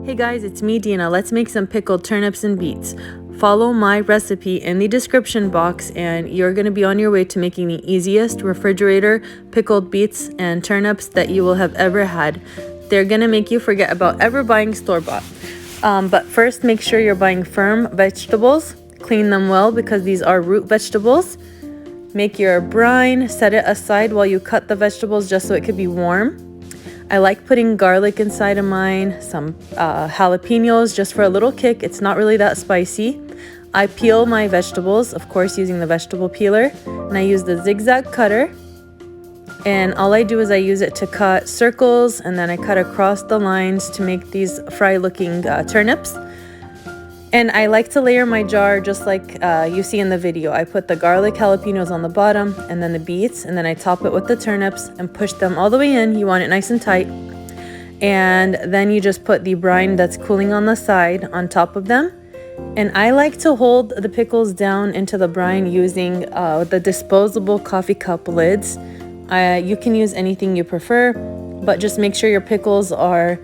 Hey guys, it's me, Dina. Let's make some pickled turnips and beets. Follow my recipe in the description box and you're going to be on your way to making the easiest refrigerator pickled beets and turnips that you will have ever had. They're going to make you forget about ever buying store-bought. But first, make sure you're buying firm vegetables. Clean them well because these are root vegetables. Make your brine, set it aside while you cut the vegetables just so it could be warm. I like putting garlic inside of mine, some jalapeños just for a little kick. It's not really that spicy. I peel my vegetables, of course, using the vegetable peeler, and I use the zigzag cutter. And all I do is I use it to cut circles, and then I cut across the lines to make these fry-looking turnips. And I like to layer my jar just like you see in the video. I put the garlic jalapeños on the bottom and then the beets, and then I top it with the turnips and push them all the way in. You want it nice and tight. And then you just put the brine that's cooling on the side on top of them. And I like to hold the pickles down into the brine using the disposable coffee cup lids. You can use anything you prefer, but just make sure your pickles are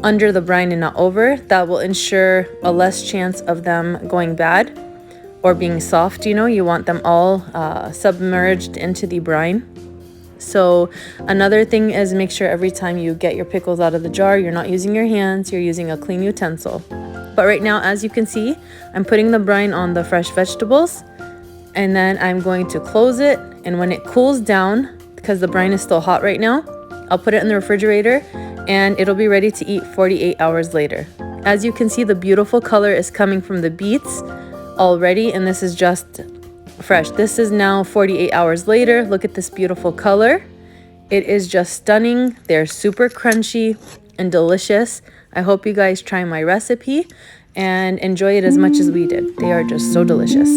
under the brine and not over. That will ensure a less chance of them going bad or being soft. You want them all submerged into the brine. So another thing is make sure every time you get your pickles out of the jar, you're not using your hands, you're using a clean utensil. But right now, as you can see, I'm putting the brine on the fresh vegetables, and then I'm going to close it. And when it cools down, because the brine is still hot right now, I'll put it in the refrigerator and it'll be ready to eat 48 hours later. As you can see, the beautiful color is coming from the beets already, and this is just fresh. This is now 48 hours later. Look at this beautiful color. It is just stunning. They're super crunchy and delicious. I hope you guys try my recipe and enjoy it as much as we did. They are just so delicious.